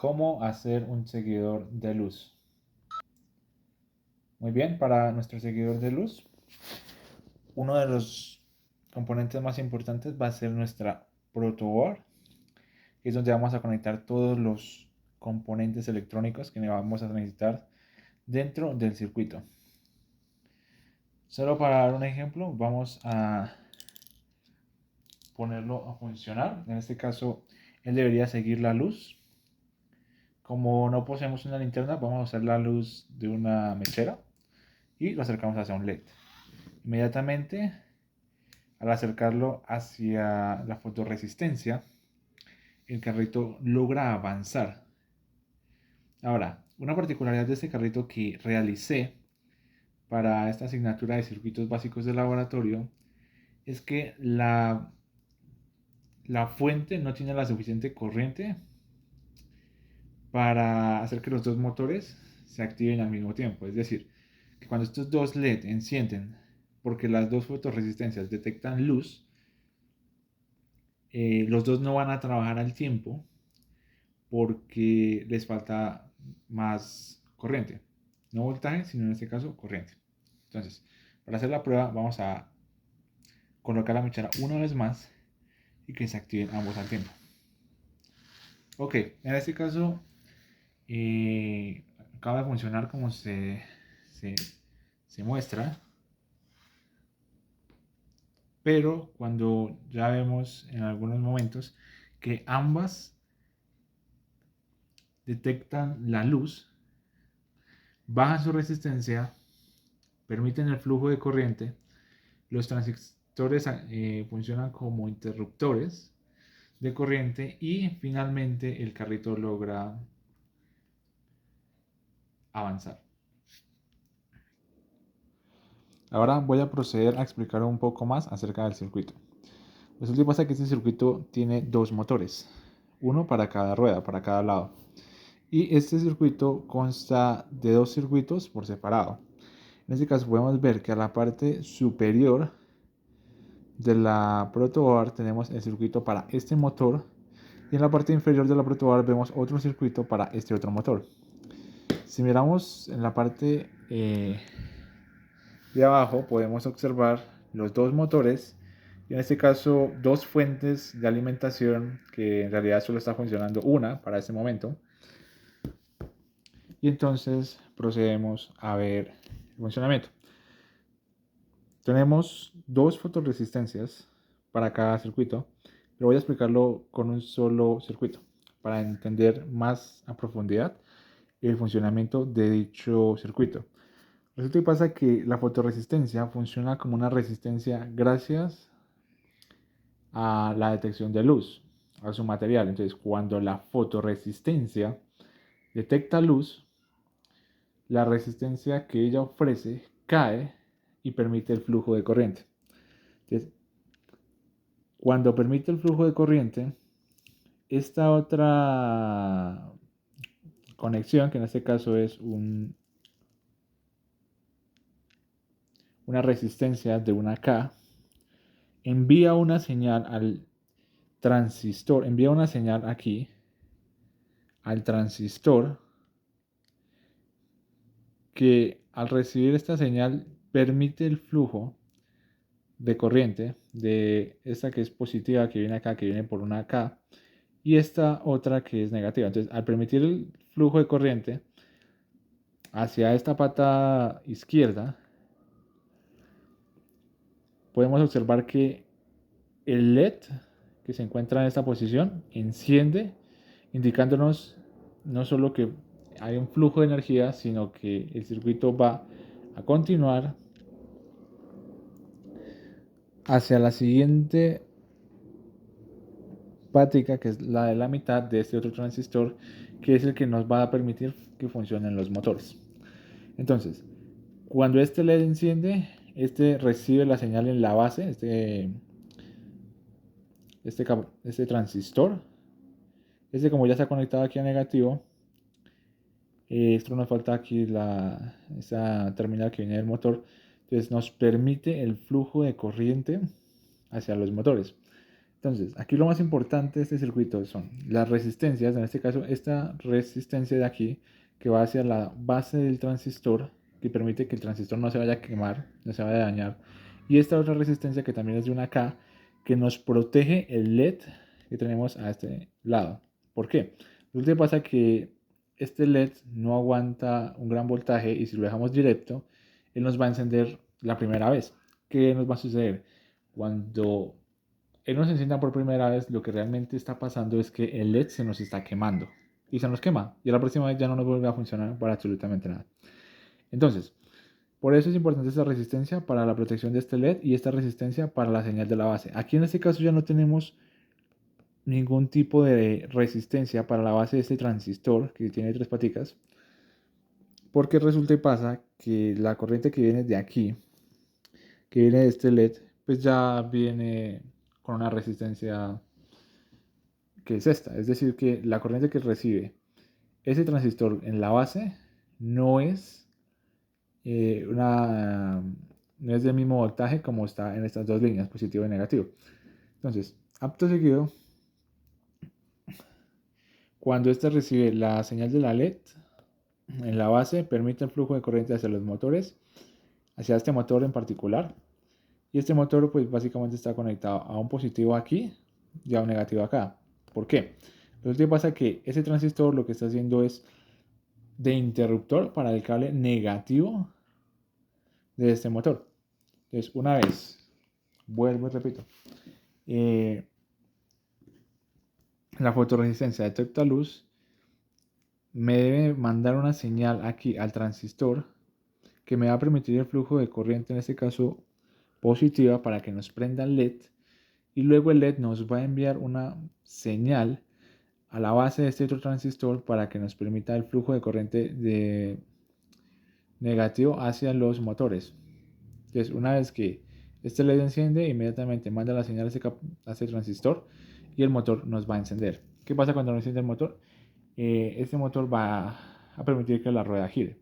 ¿Cómo hacer un seguidor de luz? Muy bien, para nuestro seguidor de luz, uno de los componentes más importantes va a ser nuestra protoboard, que es donde vamos a conectar todos los componentes electrónicos que vamos a necesitar dentro del circuito. Solo para dar un ejemplo, vamos a ponerlo a funcionar. En este caso, él debería seguir la luz. Como no poseemos una linterna, vamos a usar la luz de una mechera y lo acercamos hacia un LED. Inmediatamente, al acercarlo hacia la fotorresistencia, el carrito logra avanzar. Ahora, una particularidad de este carrito que realicé para esta asignatura de circuitos básicos de laboratorio es que la fuente no tiene la suficiente corriente para hacer que los dos motores se activen al mismo tiempo. Es decir, que cuando estos dos LED encienden, porque las dos fotorresistencias detectan luz, los dos no van a trabajar al tiempo porque les falta más corriente. No voltaje, sino en este caso corriente. Entonces, para hacer la prueba vamos a colocar la mechera una vez más y que se activen ambos al tiempo. Ok, en este caso acaba de funcionar como se muestra, pero cuando ya vemos en algunos momentos que ambas detectan la luz, bajan su resistencia, permiten el flujo de corriente, los transistores funcionan como interruptores de corriente y finalmente el carrito logra avanzar. Ahora voy a proceder a explicar un poco más acerca del circuito. Resulta que pasa que este circuito tiene dos motores, uno para cada rueda, para cada lado. Y este circuito consta de dos circuitos por separado. En este caso podemos ver que a la parte superior de la protoboard tenemos el circuito para este motor y en la parte inferior de la protoboard vemos otro circuito para este otro motor. Si miramos en la parte de abajo podemos observar los dos motores y en este caso dos fuentes de alimentación que en realidad solo está funcionando una para este momento. Y entonces procedemos a ver el funcionamiento. Tenemos dos fotorresistencias para cada circuito, pero voy a explicarlo con un solo circuito para entender más a profundidad el funcionamiento de dicho circuito. Resulta que pasa que la fotorresistencia funciona como una resistencia gracias a la detección de luz, a su material. Entonces, cuando la fotorresistencia detecta luz, la resistencia que ella ofrece cae y permite el flujo de corriente. Entonces, cuando permite el flujo de corriente, esta otra conexión, que en este caso es una resistencia de una K, envía una señal al transistor, envía una señal aquí al transistor que al recibir esta señal permite el flujo de corriente de esta que es positiva, que viene acá, que viene por una K, y esta otra que es negativa. Entonces, al permitir el flujo de corriente hacia esta pata izquierda, podemos observar que el LED que se encuentra en esta posición enciende, indicándonos no solo que hay un flujo de energía, sino que el circuito va a continuar hacia la siguiente pática, que es la de la mitad de este otro transistor, que es el que nos va a permitir que funcionen los motores. Entonces, cuando este LED enciende, este recibe la señal en la base, este transistor. Este, como ya está conectado aquí a negativo, esto nos falta aquí esa terminal que viene del motor. Entonces nos permite el flujo de corriente hacia los motores. Entonces, aquí lo más importante de este circuito son las resistencias, en este caso esta resistencia de aquí, que va hacia la base del transistor, que permite que el transistor no se vaya a quemar, no se vaya a dañar. Y esta otra resistencia que también es de una K, que nos protege el LED que tenemos a este lado. ¿Por qué? Lo que pasa que este LED no aguanta un gran voltaje y si lo dejamos directo, él nos va a encender la primera vez. ¿Qué nos va a suceder? Cuando él nos encienda por primera vez, lo que realmente está pasando es que el LED se nos está quemando. Y se nos quema. Y a la próxima vez ya no nos vuelve a funcionar para absolutamente nada. Entonces, por eso es importante esta resistencia para la protección de este LED y esta resistencia para la señal de la base. Aquí en este caso ya no tenemos ningún tipo de resistencia para la base de este transistor que tiene tres paticas. Porque resulta y pasa que la corriente que viene de aquí, que viene de este LED, pues ya viene con una resistencia que es esta. Es decir, que la corriente que recibe ese transistor en la base no es no es del mismo voltaje como está en estas dos líneas, positivo y negativo. Entonces, acto seguido, cuando éste recibe la señal de la LED en la base, permite el flujo de corriente hacia los motores, hacia este motor en particular. Y este motor, pues básicamente está conectado a un positivo aquí y a un negativo acá. ¿Por qué? Lo que pasa es que ese transistor lo que está haciendo es de interruptor para el cable negativo de este motor. Entonces, una vez, vuelvo y repito, eh, la fotorresistencia detecta luz, me debe mandar una señal aquí al transistor que me va a permitir el flujo de corriente, en este caso positiva, para que nos prenda el LED. Y luego el LED nos va a enviar una señal a la base de este otro transistor para que nos permita el flujo de corriente de negativo hacia los motores. Entonces, una vez que este LED enciende, inmediatamente manda la señal a ese transistor y el motor nos va a encender. ¿Qué pasa cuando no enciende el motor? Este motor va a permitir que la rueda gire.